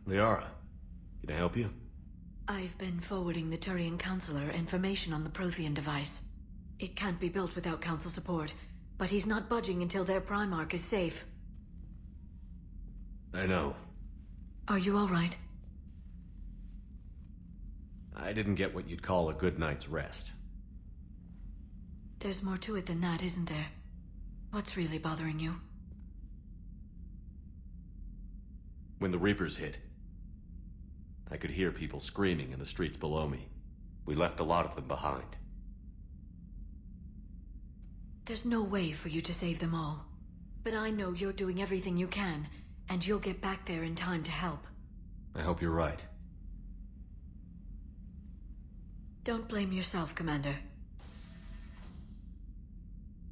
Liara, can I help you? I've been forwarding the Turian Counselor information on the Prothean device. It can't be built without Council support, but he's not budging until their Primarch is safe. I know. Are you all right? I didn't get what you'd call a good night's rest. There's more to it than that, isn't there? What's really bothering you? When the Reapers hit, I could hear people screaming in the streets below me. We left a lot of them behind. There's no way for you to save them all. But I know you're doing everything you can, and you'll get back there in time to help. I hope you're right. Don't blame yourself, Commander.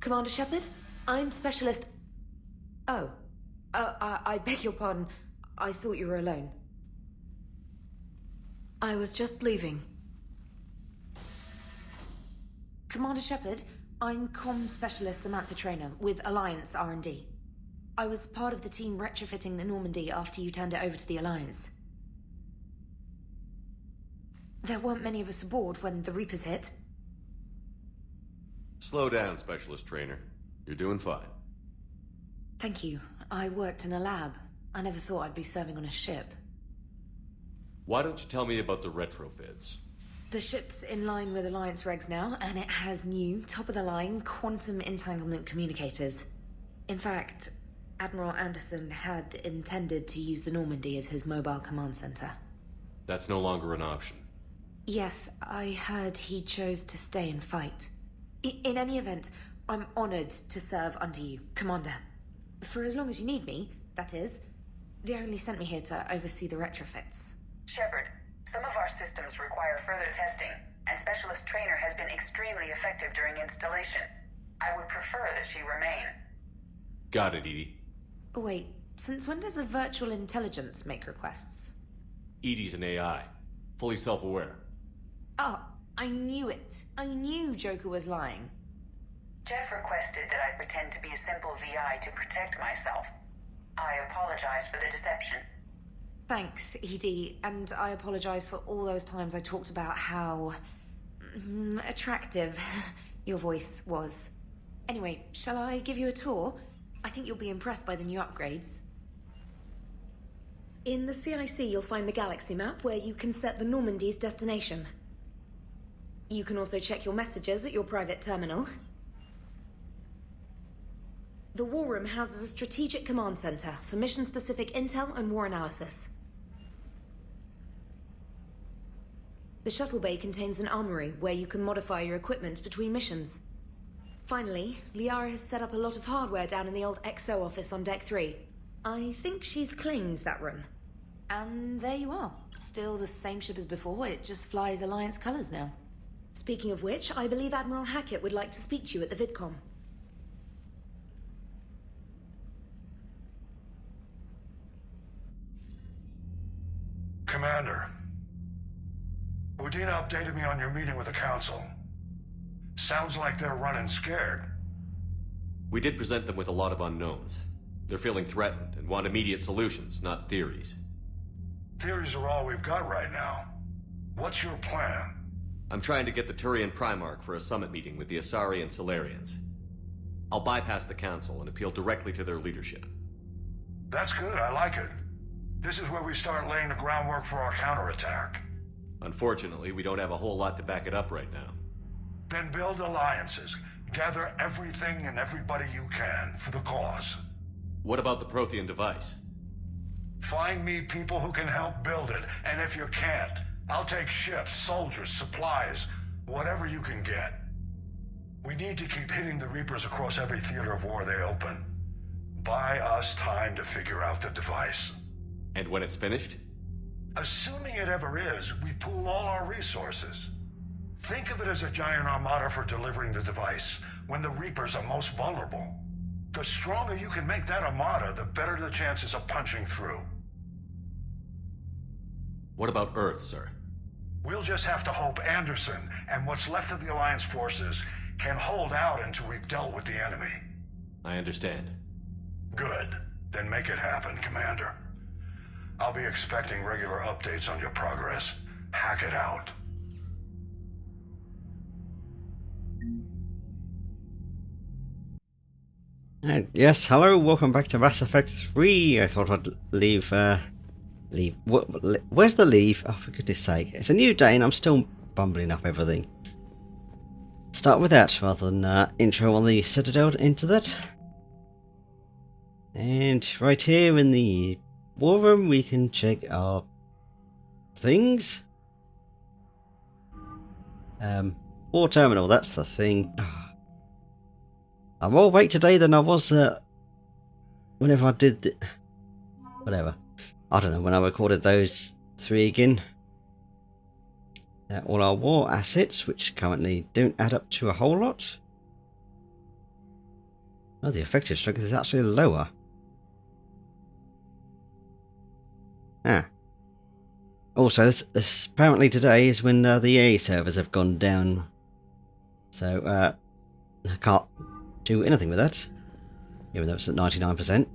Commander Shepard, I'm Specialist... Oh. I beg your pardon. I thought you were alone. I was just leaving. Commander Shepard, I'm Comm Specialist Samantha Trainer with Alliance R&D. I was part of the team retrofitting the Normandy after you turned it over to the Alliance. There weren't many of us aboard when the Reapers hit. Slow down, Specialist Trainer. You're doing fine. Thank you. I worked in a lab. I never thought I'd be serving on a ship. Why don't you tell me about the retrofits? The ship's in line with Alliance regs now, and it has new, top-of-the-line, quantum entanglement communicators. In fact, Admiral Anderson had intended to use the Normandy as his mobile command center. That's no longer an option. Yes, I heard he chose to stay and fight. In any event, I'm honored to serve under you, Commander. For as long as you need me, that is. They only sent me here to oversee the retrofits. Shepard, some of our systems require further testing, and Specialist Trainer has been extremely effective during installation. I would prefer that she remain. Got it, Edie. Wait, since when does a virtual intelligence make requests? Edie's an AI, fully self-aware. Oh, I knew it. I knew Joker was lying. Jeff requested that I pretend to be a simple VI to protect myself. I apologize for the deception. Thanks, Edie, and I apologize for all those times I talked about how... attractive your voice was. Anyway, shall I give you a tour? I think you'll be impressed by the new upgrades. In the CIC, you'll find the galaxy map where you can set the Normandy's destination. You can also check your messages at your private terminal. The War Room houses a strategic command center for mission-specific intel and war analysis. The shuttle bay contains an armory where you can modify your equipment between missions. Finally, Liara has set up a lot of hardware down in the old XO office on Deck 3. I think she's claimed that room. And there you are. Still the same ship as before, it just flies Alliance colors now. Speaking of which, I believe Admiral Hackett would like to speak to you at the VidCom. Commander, Udina updated me on your meeting with the Council. Sounds like they're running scared. We did present them with a lot of unknowns. They're feeling threatened and want immediate solutions, not theories. Theories are all we've got right now. What's your plan? I'm trying to get the Turian Primarch for a summit meeting with the Asari and Salarians. I'll bypass the Council and appeal directly to their leadership. That's good, I like it. This is where we start laying the groundwork for our counterattack. Unfortunately, we don't have a whole lot to back it up right now. Then build alliances. Gather everything and everybody you can for the cause. What about the Prothean device? Find me people who can help build it, and if you can't, I'll take ships, soldiers, supplies, whatever you can get. We need to keep hitting the Reapers across every theater of war they open. Buy us time to figure out the device. And when it's finished? Assuming it ever is, we pool all our resources. Think of it as a giant armada for delivering the device, when the Reapers are most vulnerable. The stronger you can make that armada, the better the chances of punching through. What about Earth, sir? We'll just have to hope Anderson and what's left of the Alliance forces can hold out until we've dealt with the enemy. I understand. Good. Then make it happen, Commander. I'll be expecting regular updates on your progress. Hack it out. Yes, hello, welcome back to Mass Effect 3. I thought I'd leave, where's the leave? Oh, for goodness sake. It's a new day and I'm still bumbling up everything. Start with that, rather than intro on the Citadel into that. And right here in the war room, we can check our things. War terminal, that's the thing. I'm more awake today than I was whenever I did whatever. I don't know, when I recorded those 3 again. All our war assets, which currently don't add up to a whole lot. Oh, the effective strength is actually lower. Also, this apparently today is when the EA servers have gone down. So, I can't do anything with that, even though it's at 99%.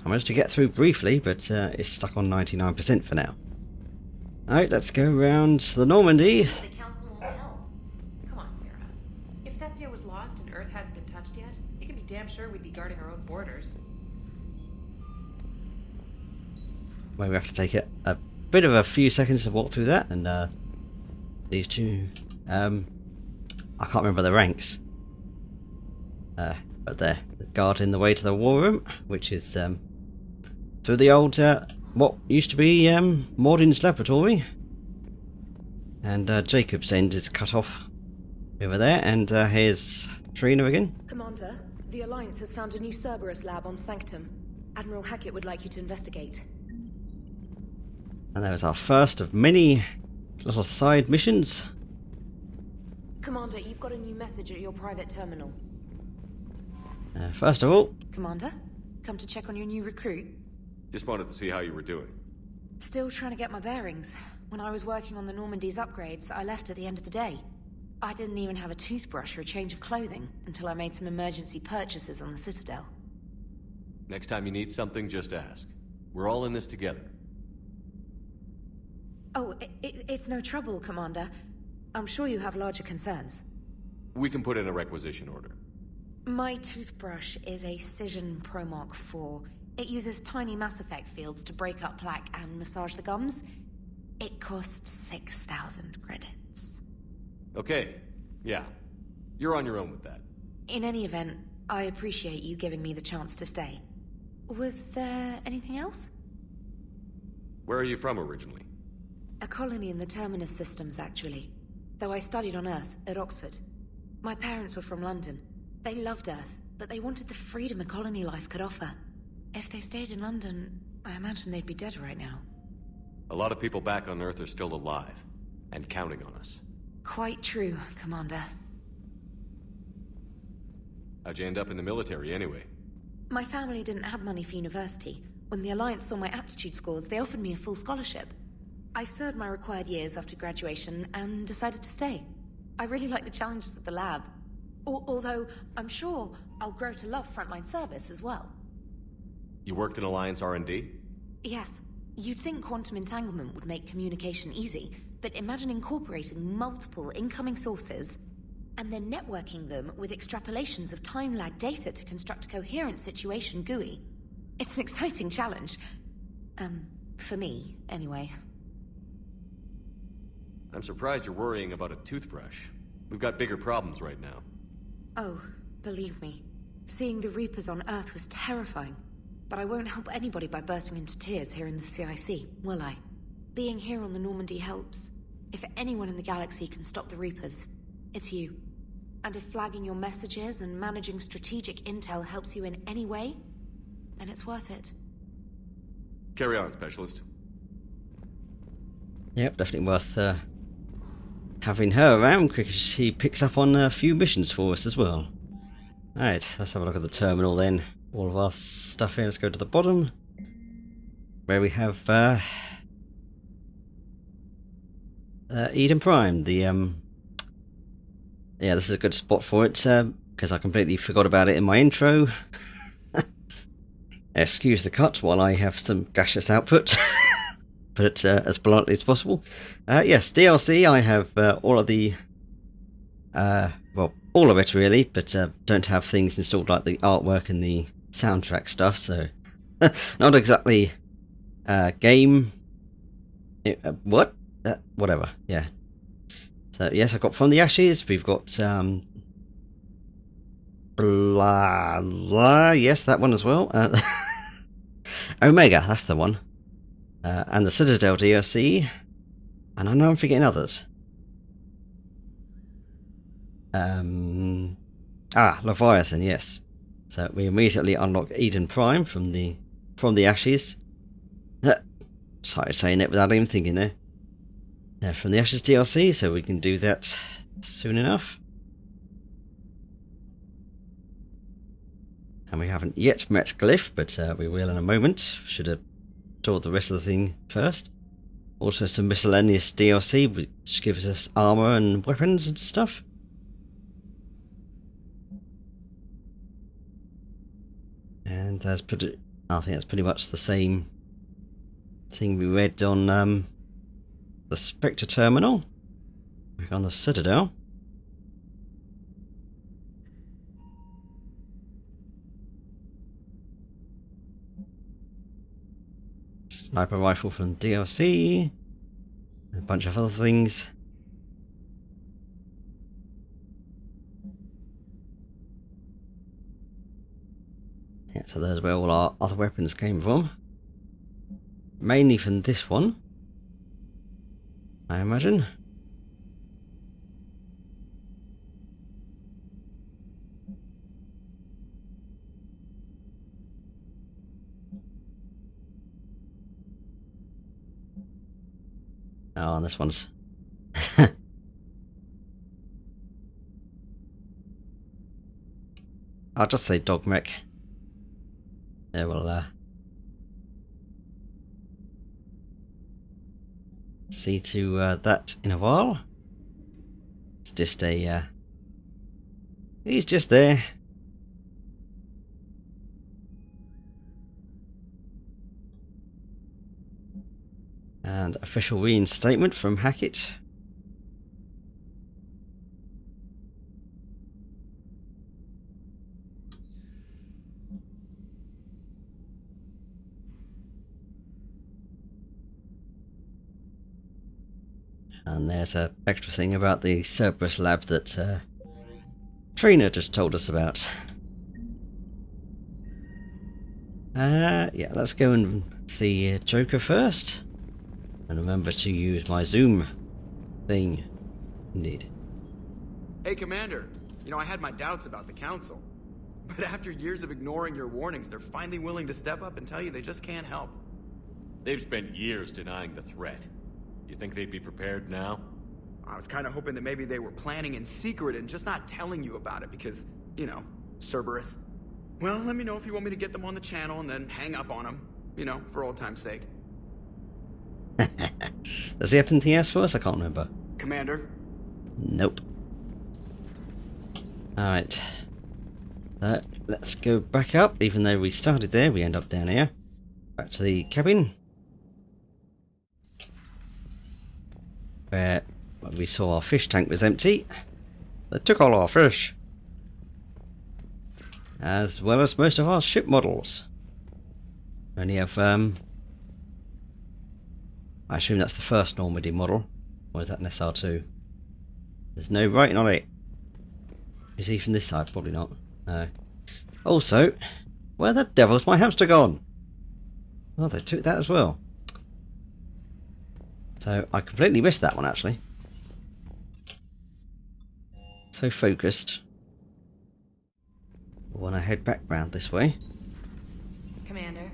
I managed to get through briefly, but it's stuck on 99% for now. Alright, let's go around the Normandy. The council won't help. Come on, Sarah. If Thessia was lost and Earth hadn't been touched yet, you can be damn sure we'd be guarding our own borders. Well, we have to take a bit of a few seconds to walk through that, and these two, I can't remember the ranks. But they're guarding the way to the war room, which is through the old, what used to be Mordin's laboratory. And Jacob's end is cut off over there, and here's Trina again. Commander, the Alliance has found a new Cerebrus lab on Sanctum. Admiral Hackett would like you to investigate. And that was our first of many little side missions. Commander, you've got a new message at your private terminal. First of all, Commander, come to check on your new recruit. Just wanted to see how you were doing. Still trying to get my bearings. When I was working on the Normandy's upgrades, I left at the end of the day. I didn't even have a toothbrush or a change of clothing until I made some emergency purchases on the Citadel. Next time you need something, just ask. We're all in this together. Oh, it's no trouble, Commander. I'm sure you have larger concerns. We can put in a requisition order. My toothbrush is a Cision Pro Mark IV. It uses tiny Mass Effect fields to break up plaque and massage the gums. It costs 6,000 credits. Okay, yeah. You're on your own with that. In any event, I appreciate you giving me the chance to stay. Was there anything else? Where are you from originally? A colony in the Terminus systems, actually. Though I studied on Earth, at Oxford. My parents were from London. They loved Earth, but they wanted the freedom a colony life could offer. If they stayed in London, I imagine they'd be dead right now. A lot of people back on Earth are still alive, and counting on us. Quite true, Commander. How'd you end up in the military, anyway? My family didn't have money for university. When the Alliance saw my aptitude scores, they offered me a full scholarship. I served my required years after graduation and decided to stay. I really like the challenges of the lab. Although, I'm sure I'll grow to love frontline service as well. You worked in Alliance R&D? Yes. You'd think quantum entanglement would make communication easy, but imagine incorporating multiple incoming sources and then networking them with extrapolations of time-lag data to construct a coherent situation GUI. It's an exciting challenge. For me, anyway. I'm surprised you're worrying about a toothbrush. We've got bigger problems right now. Oh, believe me. Seeing the Reapers on Earth was terrifying. But I won't help anybody by bursting into tears here in the CIC, will I? Being here on the Normandy helps. If anyone in the galaxy can stop the Reapers, it's you. And if flagging your messages and managing strategic intel helps you in any way, then it's worth it. Carry on, Specialist. Yep, definitely worth having her around because she picks up on a few missions for us as well. Alright, let's have a look at the terminal then. All of our stuff here. Let's go to the bottom where we have Eden Prime. The yeah, this is a good spot for it because I completely forgot about it in my intro. Excuse the cut while I have some gaseous output. Put it as bluntly as possible. Yes, DLC, I have all of the... well, all of it really, but don't have things installed like the artwork and the soundtrack stuff, so... not exactly... game... what? Whatever, yeah. So, yes, I've got From the Ashes, we've got... blah, blah, yes, that one as well. Omega, that's the one. And the Citadel DLC. And I know I'm forgetting others. Leviathan, yes. So we immediately unlock Eden Prime from the Ashes. Sorry, saying it without even thinking there. From the Ashes DLC, so we can do that soon enough. And we haven't yet met Glyph, but we will in a moment. Should have told the rest of the thing first. Also some miscellaneous DLC, which gives us armor and weapons and stuff. And I think that's pretty much the same thing we read on the Spectre Terminal. Back on the Citadel. Sniper rifle from DLC. A bunch of other things. Yeah, so there's where all our other weapons came from. Mainly from this one, I imagine. Oh, and this one's... I'll just say dog mech. Yeah, we'll see to that in a while. It's just a... he's just there. And official reinstatement from Hackett. And there's a extra thing about the Cerebrus lab that Trina just told us about. Yeah, let's go and see Joker first. And remember to use my zoom thing. Indeed. Hey, Commander. You know, I had my doubts about the Council. But after years of ignoring your warnings, they're finally willing to step up and tell you they just can't help. They've spent years denying the threat. You think they'd be prepared now? I was kind of hoping that maybe they were planning in secret and just not telling you about it because, you know, Cerebrus. Well, let me know if you want me to get them on the channel and then hang up on them. You know, for old time's sake. Does he have anything else for us? I can't remember. Commander? Nope. Alright. Let's go back up. Even though we started there, we end up down here. Back to the cabin. Where we saw our fish tank was empty. They took all our fish. As well as most of our ship models. Only have I assume that's the first Normandy model, or is that an SR2? There's no writing on it. Is he from this side? Probably not. No. Also, where the devil's my hamster gone? Oh, they took that as well. So I completely missed that one actually. So focused. When I head back round this way. Commander.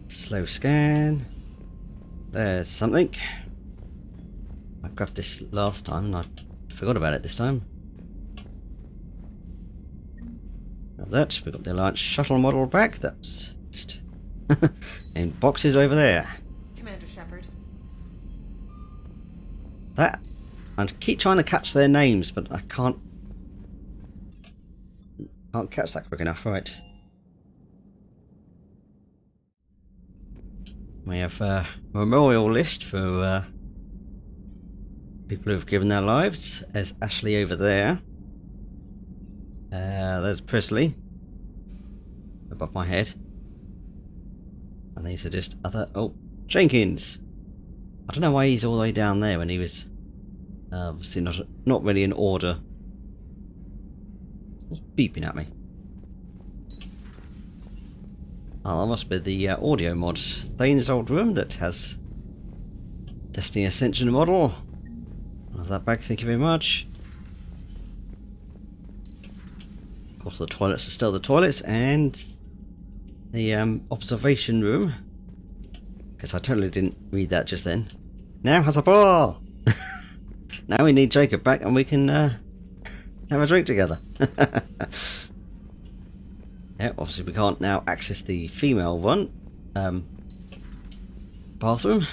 Slow scan. There's something. I grabbed this last time and I forgot about it this time. Grab that. We've got the Alliance shuttle model back. That's just in boxes over there. Commander Shepard. That. I keep trying to catch their names, but I can't. Can't catch that quick enough, right. We have a memorial list for people who have given their lives. There's Ashley over there. There's Presley above my head. And these are just other... Oh, Jenkins! I don't know why he's all the way down there when he was obviously not really in order. He's beeping at me. Oh, that must be the audio mod. Thane's old room that has Destiny Ascension model. I'll have that back, thank you very much. Of course the toilets are still the toilets, and the observation room. Guess I totally didn't read that just then. Now has a bar! Now we need Jacob back and we can have a drink together. Yeah, obviously we can't now access the female one. Bathroom.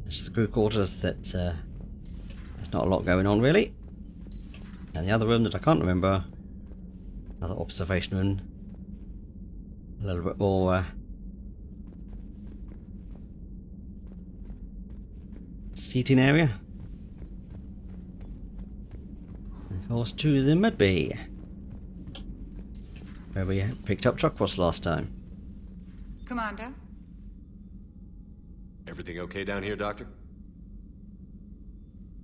It's the crew quarters that there's not a lot going on really. And the other room that I can't remember, another observation room. A little bit more seating area. And of course to the med bay, where we picked up Chuckross last time. Commander? Everything okay down here, Doctor?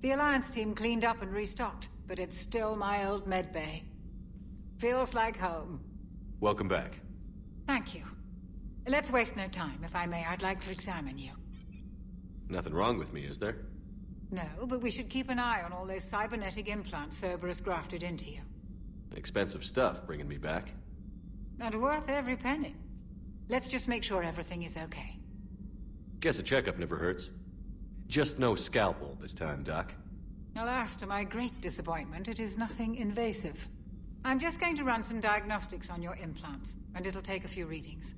The Alliance team cleaned up and restocked, but it's still my old medbay. Feels like home. Welcome back. Thank you. Let's waste no time. If I may, I'd like to examine you. Nothing wrong with me, is there? No, but we should keep an eye on all those cybernetic implants Cerebrus grafted into you. Expensive stuff bringing me back. And worth every penny. Let's just make sure everything is okay. Guess a checkup never hurts. Just no scalpel this time, Doc. Alas, to my great disappointment, it is nothing invasive. I'm just going to run some diagnostics on your implants, and it'll take a few readings.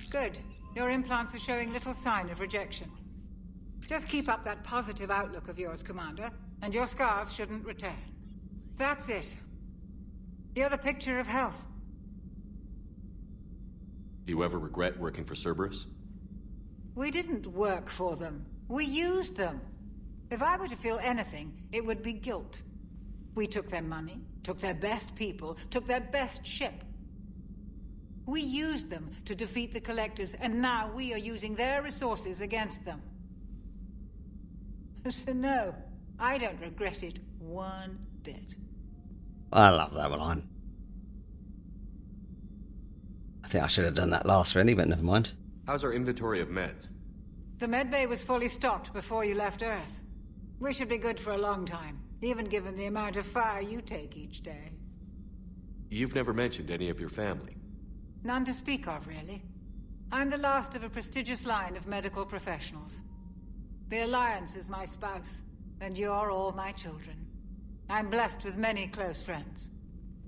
Good. Your implants are showing little sign of rejection. Just keep up that positive outlook of yours, Commander, and your scars shouldn't return. That's it. You're the picture of health. Do you ever regret working for Cerebrus? We didn't work for them. We used them. If I were to feel anything, it would be guilt. We took their money, took their best people, took their best ship. We used them to defeat the Collectors, and now we are using their resources against them. So no, I don't regret it one bit. I love that line. I think I should have done that last really, but never mind. How's our inventory of meds? The medbay was fully stocked before you left Earth. We should be good for a long time, even given the amount of fire you take each day. You've never mentioned any of your family. None to speak of, really. I'm the last of a prestigious line of medical professionals. The Alliance is my spouse, and you're all my children. I'm blessed with many close friends.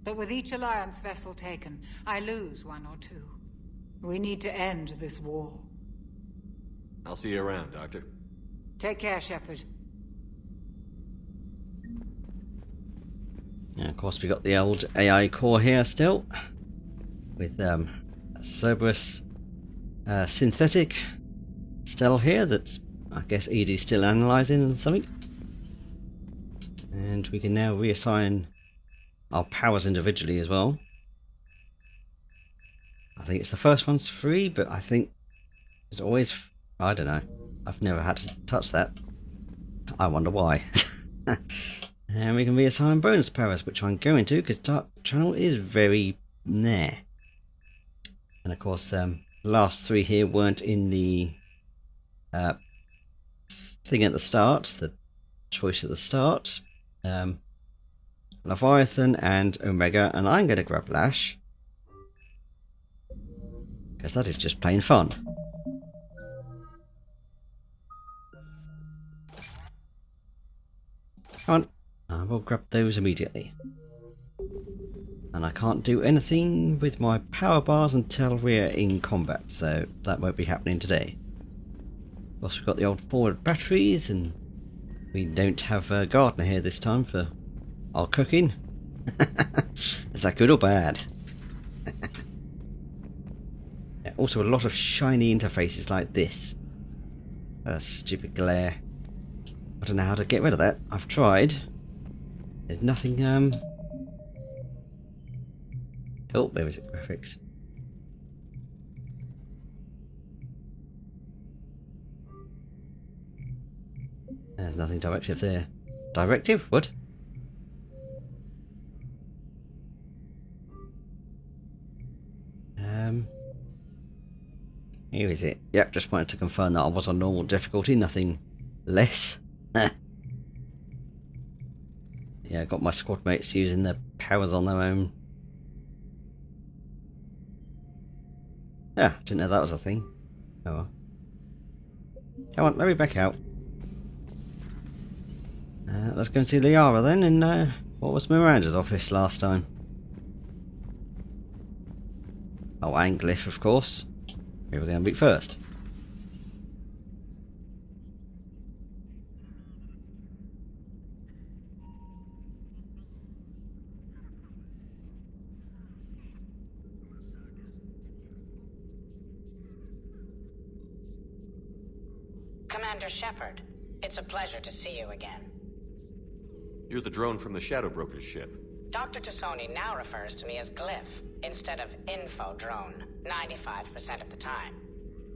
But with each Alliance vessel taken, I lose one or two. We need to end this war. I'll see you around, Doctor. Take care, Shepard. Yeah, of course we got the old AI core here still. With Cerebrus synthetic still here that's, I guess, Edie's still analysing or something. And we can now reassign our powers individually as well. I think it's the first one's free, but I think it's always... I don't know. I've never had to touch that. I wonder why. And we can reassign bonus powers, which I'm going to, because Dark Channel is very nah. And of course, the last three here weren't in the thing at the start, the choice at the start. Leviathan and Omega, and I'm going to grab Lash, because that is just plain fun. Come on, I will grab those immediately. And I can't do anything with my power bars until we're in combat, so that won't be happening today. Of course, we've got the old forward batteries, and we don't have Gardner here this time for our cooking. Is that good or bad? Yeah, also a lot of shiny interfaces like this. Stupid glare. I don't know how to get rid of that. I've tried. There's nothing, Oh, where is it? Graphics. There's nothing directive there. Directive? What? Here is it. Yep, just wanted to confirm that I was on normal difficulty, nothing less. Yeah, I got my squad mates using their powers on their own. Yeah, didn't know that was a thing. Oh well. Come on, let me back out. Let's go and see Liara then, and what was Miranda's office last time? Oh, and Glyph, of course. Who we're going to beat first. Commander Shepard, it's a pleasure to see you again. You're the drone from the Shadow Broker's ship. Dr. Tassoni now refers to me as Glyph, instead of Info Drone, 95% of the time.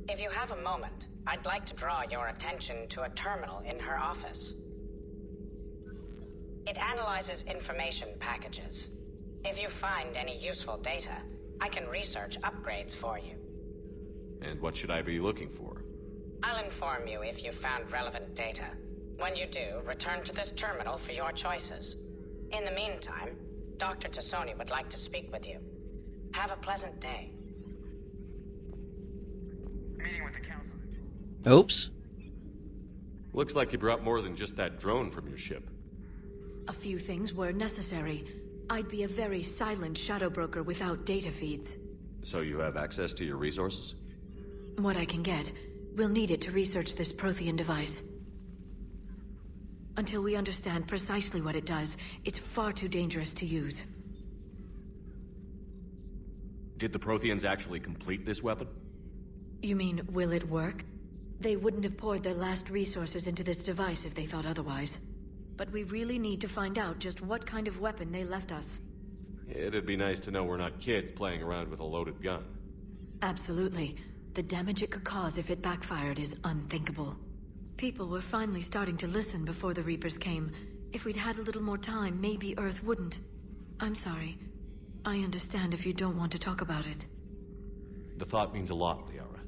If you have a moment, I'd like to draw your attention to a terminal in her office. It analyzes information packages. If you find any useful data, I can research upgrades for you. And what should I be looking for? I'll inform you if you found relevant data. When you do, return to this terminal for your choices. In the meantime, Dr. Tassoni would like to speak with you. Have a pleasant day. Meeting with the council. Oops. Looks like you brought more than just that drone from your ship. A few things were necessary. I'd be a very silent shadow broker without data feeds. So you have access to your resources? What I can get. We'll need it to research this Prothean device. Until we understand precisely what it does, it's far too dangerous to use. Did the Protheans actually complete this weapon? You mean, will it work? They wouldn't have poured their last resources into this device if they thought otherwise. But we really need to find out just what kind of weapon they left us. It'd be nice to know we're not kids playing around with a loaded gun. Absolutely. The damage it could cause if it backfired is unthinkable. People were finally starting to listen before the Reapers came. If we'd had a little more time, maybe Earth wouldn't. I'm sorry. I understand if you don't want to talk about it. The thought means a lot, Liara.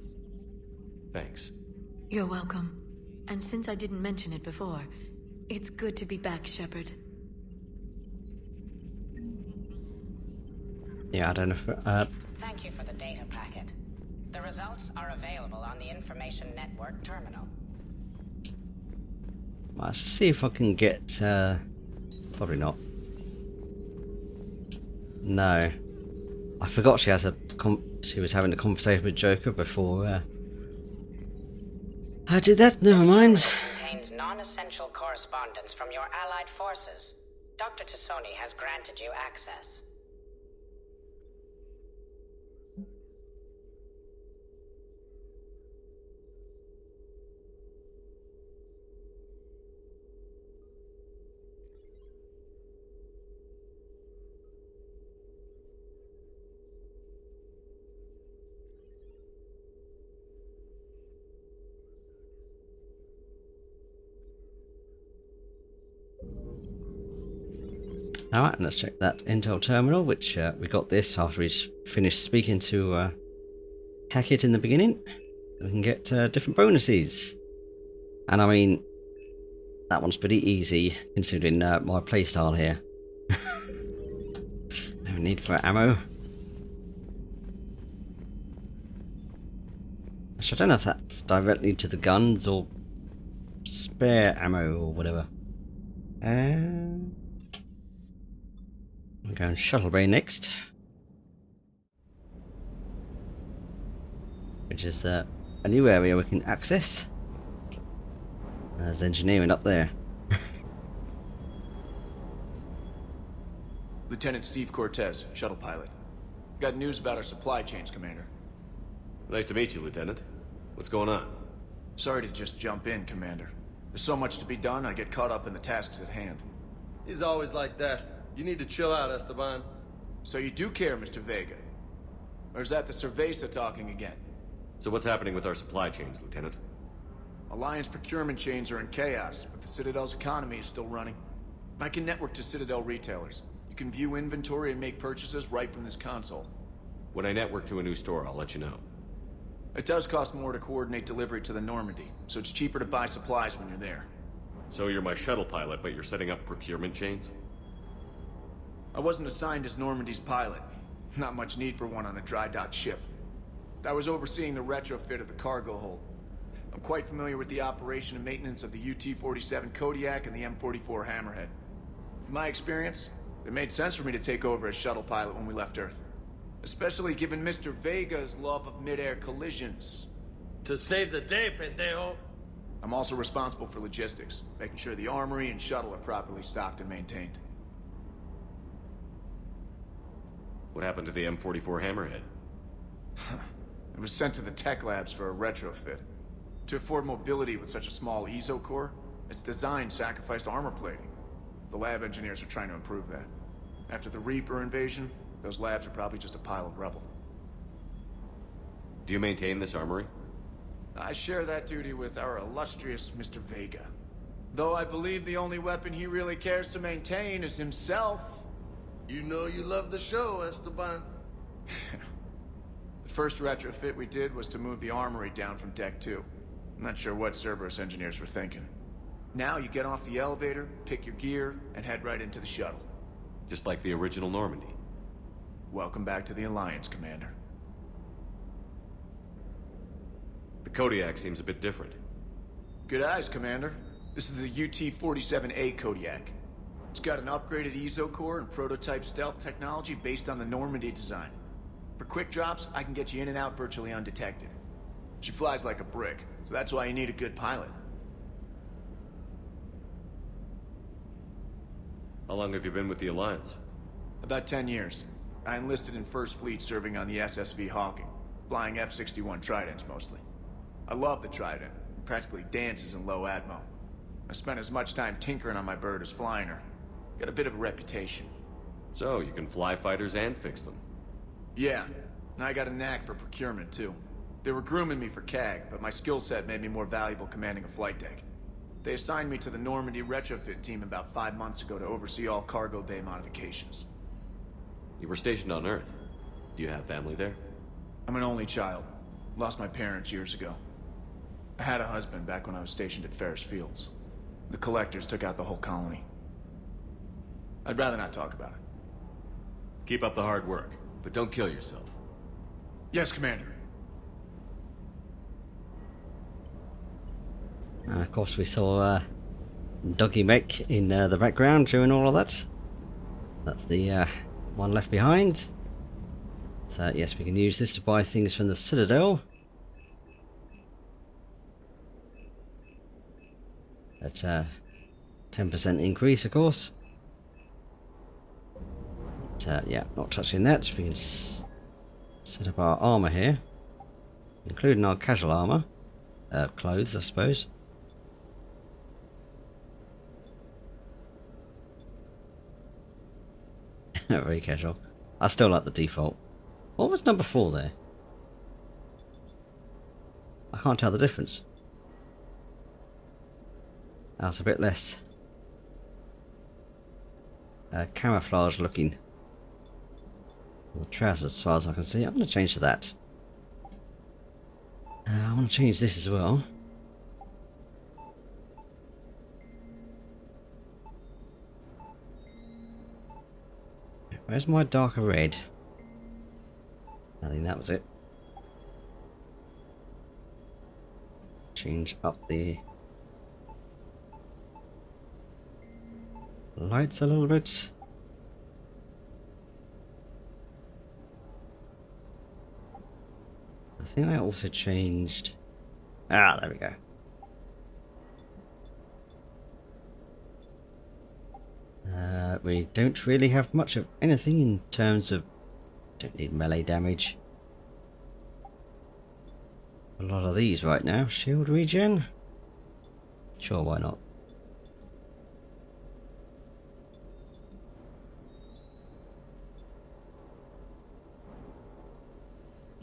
Thanks. You're welcome. And since I didn't mention it before, it's good to be back, Shepard. Yeah, I don't know if... Thank you for the data packet. The results are available on the Information Network terminal. Let's see if I can get, probably not. No. I forgot she has she was having a conversation with Joker before, I did that, never mind. This contains non-essential correspondence from your allied forces. Dr. Tassoni has granted you access. Alright, let's check that Intel terminal, which we got this after we finished speaking to Hackett in the beginning. We can get different bonuses. And I mean, that one's pretty easy considering my playstyle here. No need for ammo. Actually, I don't know if that's directly to the guns or spare ammo or whatever. We're going Shuttle Bay next, which is a new area we can access. There's engineering up there. Lieutenant Lieutenant Steve Cortez, shuttle pilot. Got news about our supply chains, Commander. Nice to meet you, Lieutenant. What's going on? Sorry to just jump in, Commander. There's so much to be done, I get caught up in the tasks at hand. He's always like that. You need to chill out, Esteban. So you do care, Mr. Vega? Or is that the Cerveza talking again? So what's happening with our supply chains, Lieutenant? Alliance procurement chains are in chaos, but the Citadel's economy is still running. I can network to Citadel retailers. You can view inventory and make purchases right from this console. When I network to a new store, I'll let you know. It does cost more to coordinate delivery to the Normandy, so it's cheaper to buy supplies when you're there. So you're my shuttle pilot, but you're setting up procurement chains? I wasn't assigned as Normandy's pilot. Not much need for one on a dry dock ship. I was overseeing the retrofit of the cargo hold. I'm quite familiar with the operation and maintenance of the UT-47 Kodiak and the M44 Hammerhead. From my experience, it made sense for me to take over as shuttle pilot when we left Earth. Especially given Mr. Vega's love of mid-air collisions. To save the day, pendejo. I'm also responsible for logistics, making sure the armory and shuttle are properly stocked and maintained. What happened to the M44 Hammerhead? It was sent to the tech labs for a retrofit. To afford mobility with such a small ESO core, its design sacrificed armor plating. The lab engineers are trying to improve that. After the Reaper invasion, those labs are probably just a pile of rubble. Do you maintain this armory? I share that duty with our illustrious Mr. Vega. Though I believe the only weapon he really cares to maintain is himself. You know you love the show, Esteban. The first retrofit we did was to move the armory down from Deck 2. I'm not sure what Cerebrus engineers were thinking. Now you get off the elevator, pick your gear, and head right into the shuttle. Just like the original Normandy. Welcome back to the Alliance, Commander. The Kodiak seems a bit different. Good eyes, Commander. This is the UT-47A Kodiak. It's got an upgraded ESO core and prototype stealth technology based on the Normandy design. For quick drops, I can get you in and out virtually undetected. She flies like a brick, so that's why you need a good pilot. How long have you been with the Alliance? About 10 years. I enlisted in First Fleet serving on the SSV Hawking, flying F-61 Tridents mostly. I love the Trident. It practically dances in low atmo. I spent as much time tinkering on my bird as flying her. Got a bit of a reputation. So, you can fly fighters and fix them. Yeah, and I got a knack for procurement too. They were grooming me for CAG, but my skill set made me more valuable commanding a flight deck. They assigned me to the Normandy retrofit team about 5 months ago to oversee all cargo bay modifications. You were stationed on Earth. Do you have family there? I'm an only child. Lost my parents years ago. I had a husband back when I was stationed at Ferris Fields. The collectors took out the whole colony. I'd rather not talk about it. Keep up the hard work, but don't kill yourself. Yes, Commander. And of course we saw Doggy Mech in the background during all of that. That's the one left behind. So yes, we can use this to buy things from the Citadel. That's a 10% increase, of course. But, yeah, not touching that. We can set up our armor here, including our casual armor, clothes, I suppose. Very casual. I still like the default. What was number 4 there? I can't tell the difference. That's a bit less camouflage looking. The trousers, as far as I can see. I'm going to change to that. I want to change this as well. Where's my darker red? I think that was it. Change up the lights a little bit. I think I also changed... Ah, there we go. We don't really have much of anything in terms of... Don't need melee damage. A lot of these right now. Shield regen? Sure, why not?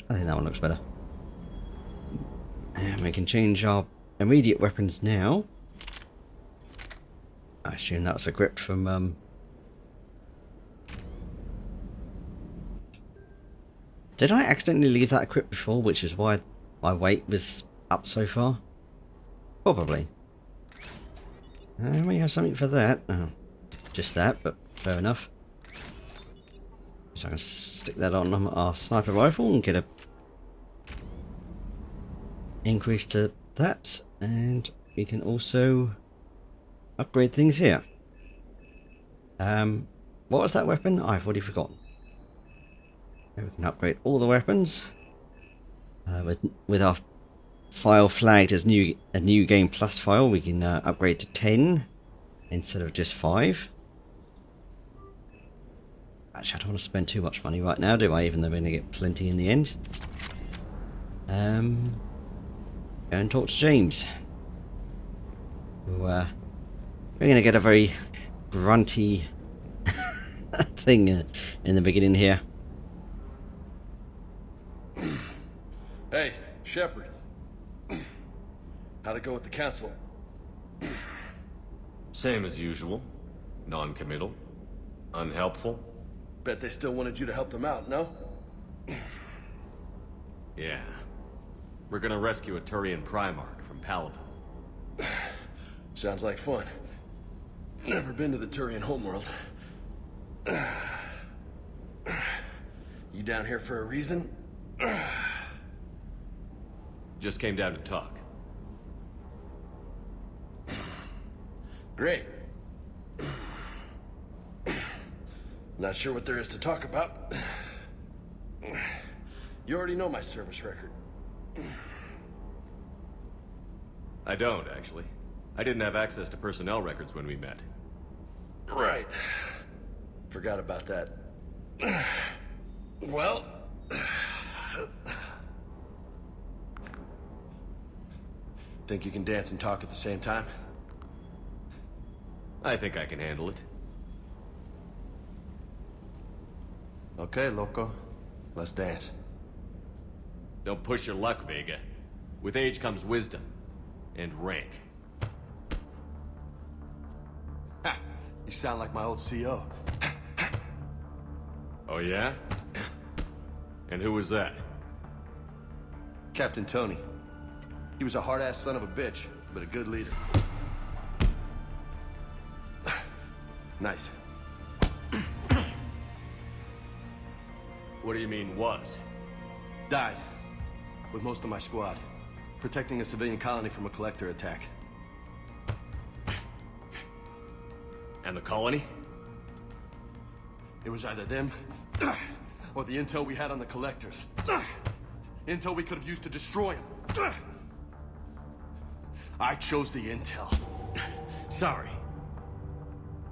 I think that one looks better. And we can change our immediate weapons now. I assume that's a grip from Did I accidentally leave that equipped before, which is why my weight was up so far? Probably. We have something for that. Oh, just that, but fair enough. So I can stick that on our sniper rifle and get a increase to that, and we can also upgrade things here. What was that weapon? I've already forgotten. We can upgrade all the weapons with our file flagged as a new game plus file. We can upgrade to 10 instead of just 5. Actually, I don't want to spend too much money right now, do I? Even though we're going to get plenty in the end. Go and talk to James. We're going to get a very grunty thing in the beginning here. Hey, Shepard. How'd it go with the council? Same as usual. Non-committal. Unhelpful. Bet they still wanted you to help them out, no? Yeah. We're gonna rescue a Turian Primarch from Palaven. Sounds like fun. Never been to the Turian homeworld. You down here for a reason? Just came down to talk. Great. Not sure what there is to talk about. You already know my service record. I don't, actually. I didn't have access to personnel records when we met. Right. Forgot about that. Well... Think you can dance and talk at the same time? I think I can handle it. Okay, loco. Let's dance. Don't push your luck, Vega. With age comes wisdom. And rank. Ha! You sound like my old CO. Oh yeah? And who was that? Captain Tony. He was a hard-ass son of a bitch, but a good leader. Nice. What do you mean, was? Died. With most of my squad. Protecting a civilian colony from a collector attack. And the colony? It was either them, or the intel we had on the collectors. Intel we could have used to destroy them. I chose the intel. Sorry.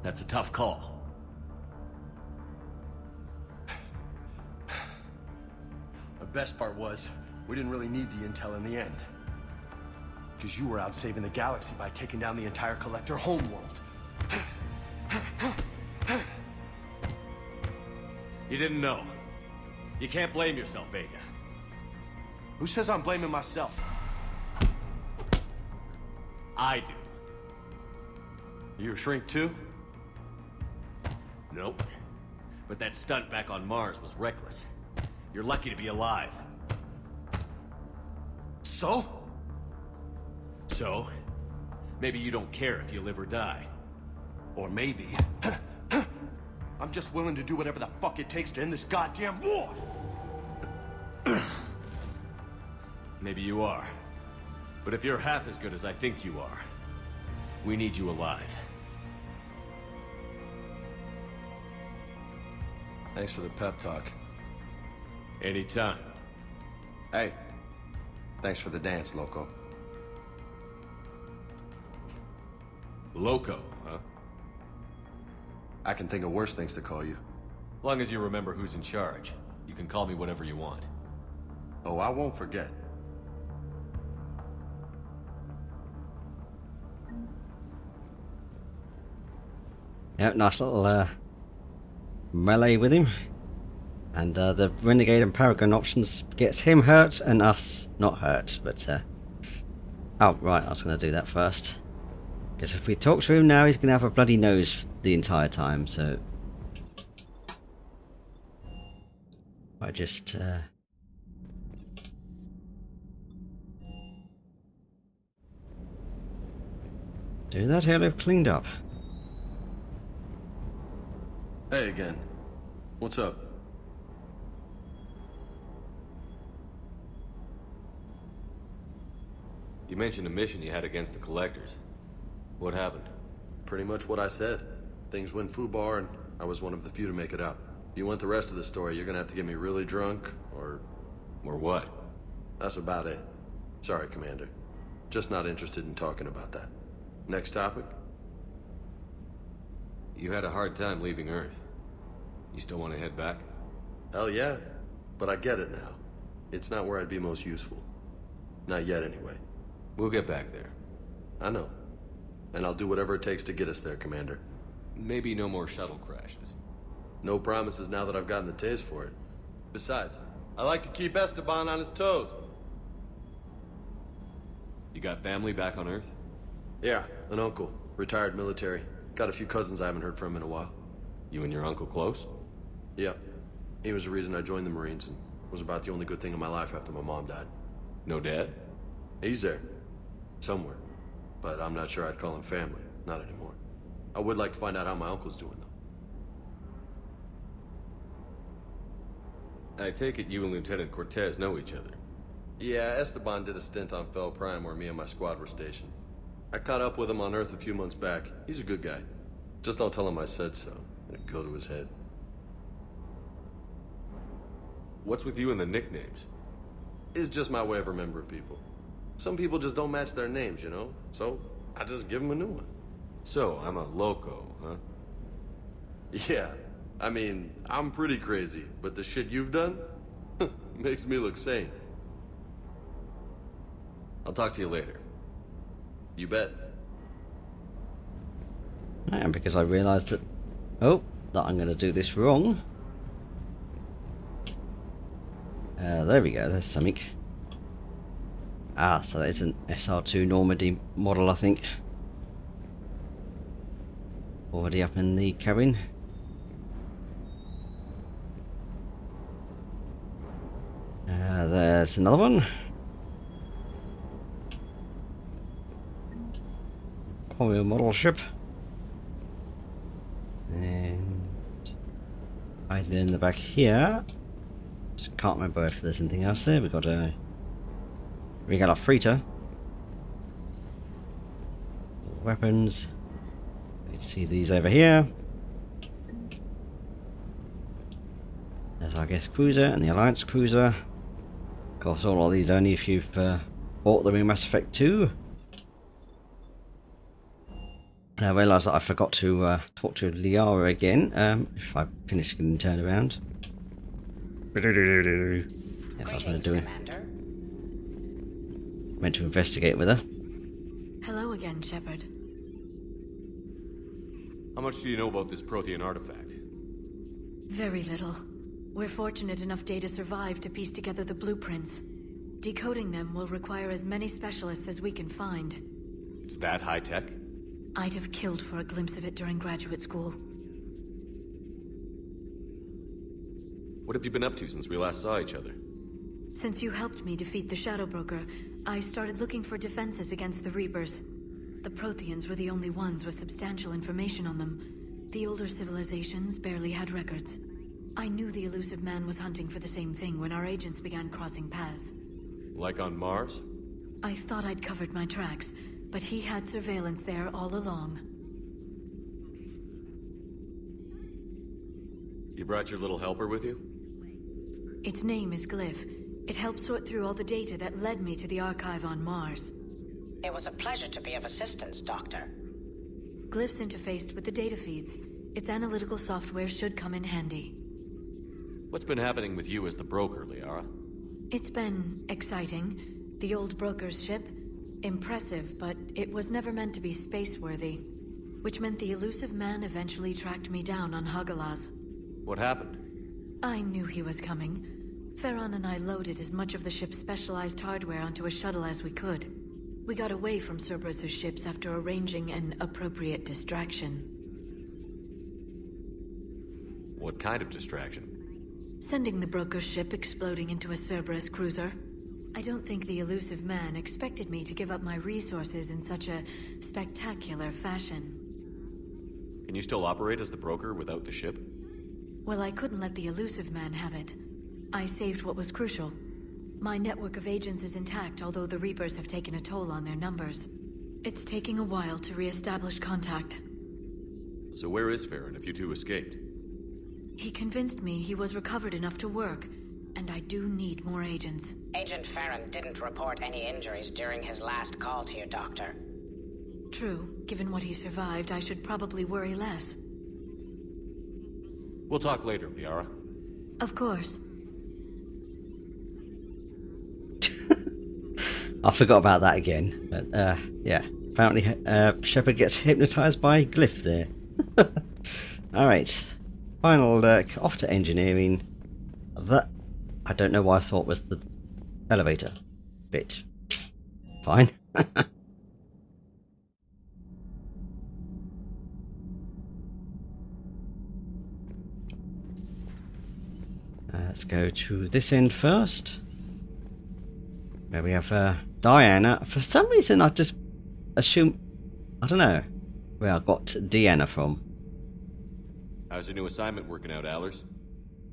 That's a tough call. The best part was, we didn't really need the intel in the end. Because you were out saving the galaxy by taking down the entire collector homeworld. You didn't know. You can't blame yourself, Vega. Who says I'm blaming myself? I do. You a shrink too? Nope. But that stunt back on Mars was reckless. You're lucky to be alive. So? So? Maybe you don't care if you live or die. Or maybe... I'm just willing to do whatever the fuck it takes to end this goddamn war! Maybe you are. But if you're half as good as I think you are, we need you alive. Thanks for the pep talk. Anytime. Hey, thanks for the dance, loco. Loco, huh? I can think of worse things to call you. Long as you remember who's in charge, you can call me whatever you want. Oh, I won't forget. Yeah, nice little melee with him. And the Renegade and Paragon options gets him hurt and us not hurt. But, oh, right, I was going to do that first. Because if we talk to him now, he's going to have a bloody nose the entire time, so... I just, do that, he'll have cleaned up. Hey again. What's up? You mentioned a mission you had against the Collectors. What happened? Pretty much what I said. Things went foobar and I was one of the few to make it out. If you want the rest of the story, you're gonna have to get me really drunk, or... Or what? That's about it. Sorry, Commander. Just not interested in talking about that. Next topic? You had a hard time leaving Earth. You still want to head back? Hell yeah. But I get it now. It's not where I'd be most useful. Not yet, anyway. We'll get back there. I know. And I'll do whatever it takes to get us there, Commander. Maybe no more shuttle crashes. No promises now that I've gotten the taste for it. Besides, I like to keep Esteban on his toes. You got family back on Earth? Yeah, an uncle. Retired military. Got a few cousins I haven't heard from in a while. You and your uncle close? Yeah. He was the reason I joined the Marines and was about the only good thing in my life after my mom died. No dad? He's there. Somewhere. But I'm not sure I'd call him family. Not anymore. I would like to find out how my uncle's doing, though. I take it you and Lieutenant Cortez know each other. Yeah, Esteban did a stint on Fel Prime where me and my squad were stationed. I caught up with him on Earth a few months back. He's a good guy. Just don't tell him I said so. It'd go to his head. What's with you and the nicknames? It's just my way of remembering people. Some people just don't match their names, you know? So, I just give them a new one. So, I'm a loco, huh? Yeah. I mean, I'm pretty crazy, but the shit you've done makes me look sane. I'll talk to you later. You bet. And because I realised that... Oh, that I'm going to do this wrong. There we go, there's something. Ah, so that is an SR2 Normandy model, I think. Already up in the cabin. There's another one. Probably a model ship. And hiding in the back here. Just can't remember if there's anything else there. We've got a Regala freighter. Weapons. You can see these over here. There's our guest cruiser and the Alliance cruiser. Of course, all of these only if you've bought them in Mass Effect 2. And I realised that I forgot to talk to Liara again. If I finish getting turned around. Yes, I was going to do it. Meant to investigate with her. Hello again, Shepard. How much do you know about this Prothean artifact? Very little. We're fortunate enough Data survived to piece together the blueprints. Decoding them will require as many specialists as we can find. It's that high-tech? I'd have killed for a glimpse of it during graduate school. What have you been up to since we last saw each other? Since you helped me defeat the Shadow Broker, I started looking for defenses against the Reapers. The Protheans were the only ones with substantial information on them. The older civilizations barely had records. I knew the elusive man was hunting for the same thing when our agents began crossing paths. Like on Mars? I thought I'd covered my tracks, but he had surveillance there all along. You brought your little helper with you? Its name is Glyph. It helped sort through all the data that led me to the archive on Mars. It was a pleasure to be of assistance, Doctor. Glyph's interfaced with the data feeds. Its analytical software should come in handy. What's been happening with you as the broker, Liara? It's been exciting. The old broker's ship, impressive, but it was never meant to be space-worthy. Which meant the elusive man eventually tracked me down on Hagalaz. What happened? I knew he was coming. Farron and I loaded as much of the ship's specialized hardware onto a shuttle as we could. We got away from Cerebrus' ships after arranging an appropriate distraction. What kind of distraction? Sending the broker's ship exploding into a Cerebrus cruiser. I don't think the elusive man expected me to give up my resources in such a spectacular fashion. Can you still operate as the broker without the ship? Well, I couldn't let the elusive man have it. I saved what was crucial. My network of agents is intact, although the Reapers have taken a toll on their numbers. It's taking a while to re-establish contact. So where is Farron if you two escaped? He convinced me he was recovered enough to work, and I do need more agents. Agent Farron didn't report any injuries during his last call to you, Doctor. True. Given what he survived, I should probably worry less. We'll talk later, Liara. Of course. I forgot about that again. But, yeah. Apparently, Shepard gets hypnotized by Glyph there. Alright. Final look. Off to engineering. That, I don't know why I thought was the elevator bit. Fine. Let's go to this end first. Where we have Diana. For some reason I just assume... I don't know where I got Deanna from. How's your new assignment working out, Allers?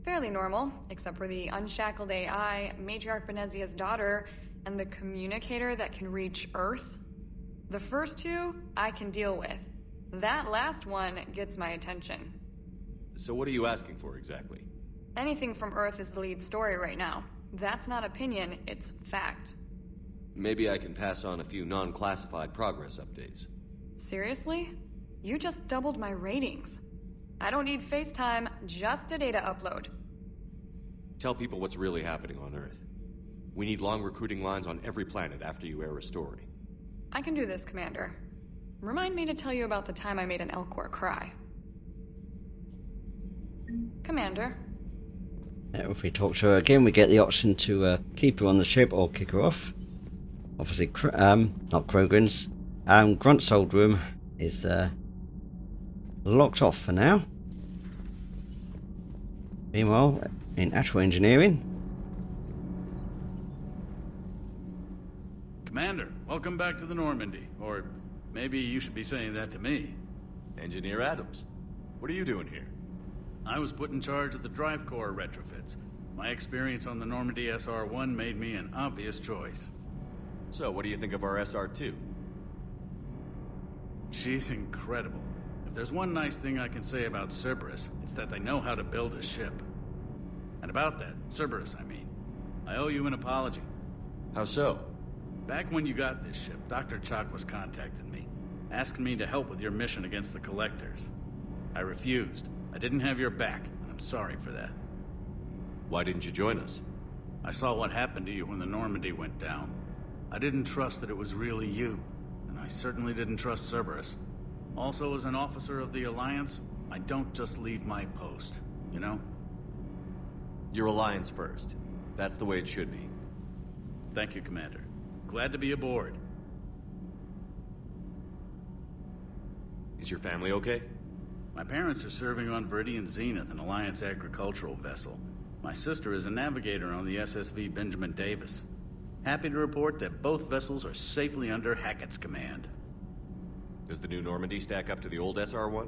Fairly normal, except for the unshackled AI, Matriarch Benezia's daughter, and the communicator that can reach Earth. The first two, I can deal with. That last one gets my attention. So what are you asking for exactly? Anything from Earth is the lead story right now. That's not opinion, it's fact. Maybe I can pass on a few non-classified progress updates. Seriously? You just doubled my ratings. I don't need FaceTime, just a data upload. Tell people what's really happening on Earth. We need long recruiting lines on every planet after you air a story. I can do this, Commander. Remind me to tell you about the time I made an Elcor cry. Commander. If we talk to her again, we get the option to keep her on the ship or kick her off. Obviously, not Krogan's. Grunt's old room is locked off for now. Meanwhile, in actual engineering. Commander, welcome back to the Normandy. Or maybe you should be saying that to me. Engineer Adams, what are you doing here? I was put in charge of the drive core retrofits. My experience on the Normandy SR-1 made me an obvious choice. So, what do you think of our SR-2? She's incredible. If there's one nice thing I can say about Cerebrus, it's that they know how to build a ship. And about that, Cerebrus, I mean, I owe you an apology. How so? Back when you got this ship, Dr. Chalk was contacting me, asking me to help with your mission against the Collectors. I refused. I didn't have your back, and I'm sorry for that. Why didn't you join us? I saw what happened to you when the Normandy went down. I didn't trust that it was really you, and I certainly didn't trust Cerebrus. Also, as an officer of the Alliance, I don't just leave my post, you know? Your Alliance first. That's the way it should be. Thank you, Commander. Glad to be aboard. Is your family okay? My parents are serving on Viridian Zenith, an Alliance agricultural vessel. My sister is a navigator on the SSV Benjamin Davis. Happy to report that both vessels are safely under Hackett's command. Does the new Normandy stack up to the old SR-1?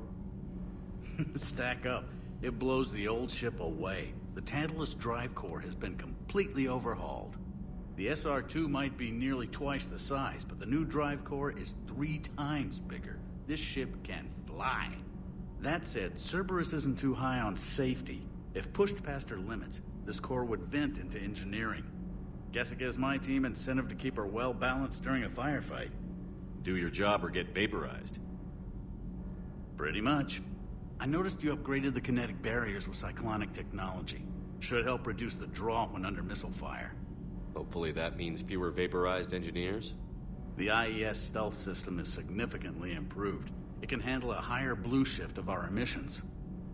Stack up. It blows the old ship away. The Tantalus drive core has been completely overhauled. The SR-2 might be nearly twice the size, but the new drive core is 3 times bigger. This ship can fly. That said, Cerebrus isn't too high on safety. If pushed past her limits, this core would vent into engineering. Guess it gives my team incentive to keep her well balanced during a firefight. Do your job or get vaporized. Pretty much. I noticed you upgraded the kinetic barriers with cyclonic technology. Should help reduce the draw when under missile fire. Hopefully that means fewer vaporized engineers? The IES stealth system is significantly improved. It can handle a higher blue shift of our emissions.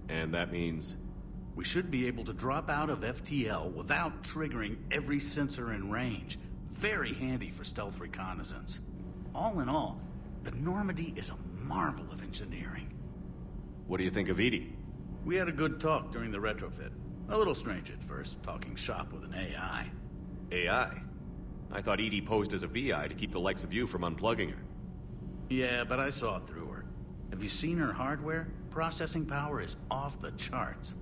And that means... We should be able to drop out of FTL without triggering every sensor in range. Very handy for stealth reconnaissance. All in all, the Normandy is a marvel of engineering. What do you think of Edie? We had a good talk during the retrofit. A little strange at first, talking shop with an AI. AI? I thought Edie posed as a VI to keep the likes of you from unplugging her. Yeah, but I saw through her. Have you seen her hardware? Processing power is off the charts.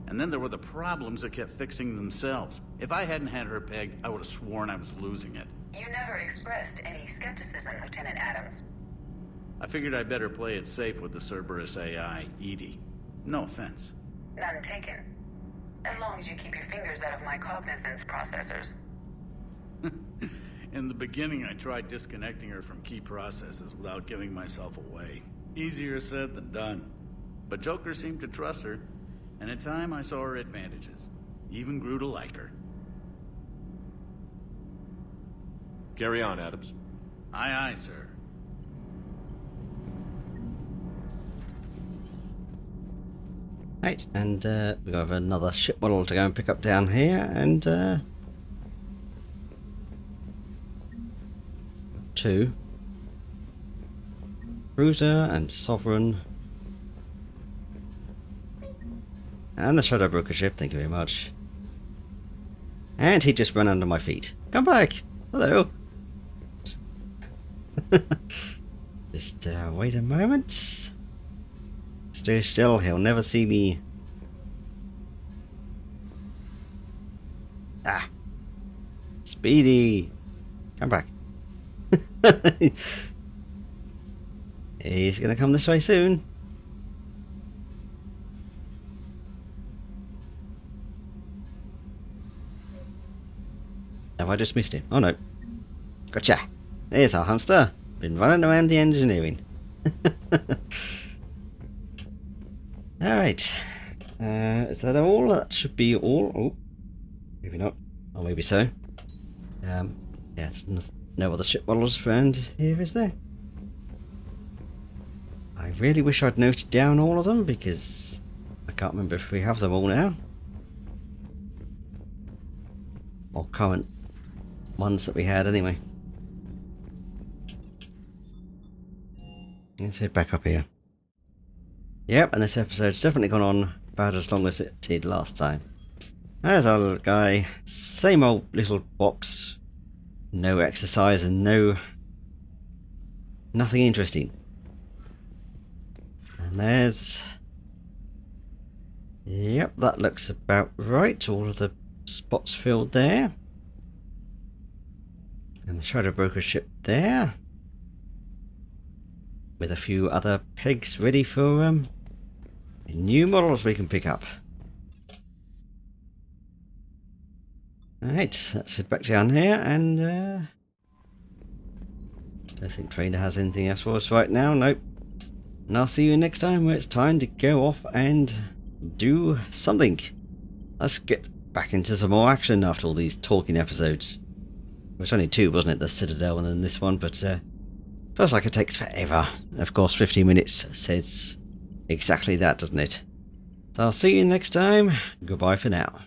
And then there were the problems that kept fixing themselves. If I hadn't had her pegged, I would have sworn I was losing it. You never expressed any skepticism, Lieutenant Adams. I figured I'd better play it safe with the Cerebrus AI, Edie. No offense. None taken. As long as you keep your fingers out of my cognizance processors. In the beginning, I tried disconnecting her from key processes without giving myself away. Easier said than done. But Joker seemed to trust her, and in time I saw her advantages. Even grew to like her. Carry on, Adams. Aye, aye, sir. Right, and we have another ship model to go and pick up down here, and two. Cruiser and Sovereign. And the Shadow Broker ship, thank you very much. And he just ran under my feet. Come back! Hello! Just wait a moment. Stay still, he'll never see me. Ah! Speedy! Come back. He's gonna come this way soon. Have I just missed him? Oh no. Gotcha! There's our hamster. Been running around the engineering. Alright. Is that all? That should be all. Oh. Maybe not. Or maybe so. Yeah, there's no other ship models around here, is there? I really wish I'd noted down all of them, because I can't remember if we have them all now. Or current ones that we had anyway. Let's head back up here. Yep, and this episode's definitely gone on about as long as it did last time. There's our little guy. Same old little box. No exercise and nothing interesting. And there's... Yep, that looks about right. All of the spots filled there. And the Shadow Broker ship there. With a few other pegs ready for new models we can pick up. Alright, let's head back down here, and I don't think Trainer has anything else for us right now. Nope. And I'll see you next time, where it's time to go off and do something. Let's get back into some more action after all these talking episodes. It was only two, wasn't it? The Citadel and then this one, but feels like it takes forever. Of course, 15 minutes says exactly that, doesn't it? So I'll see you next time. Goodbye for now.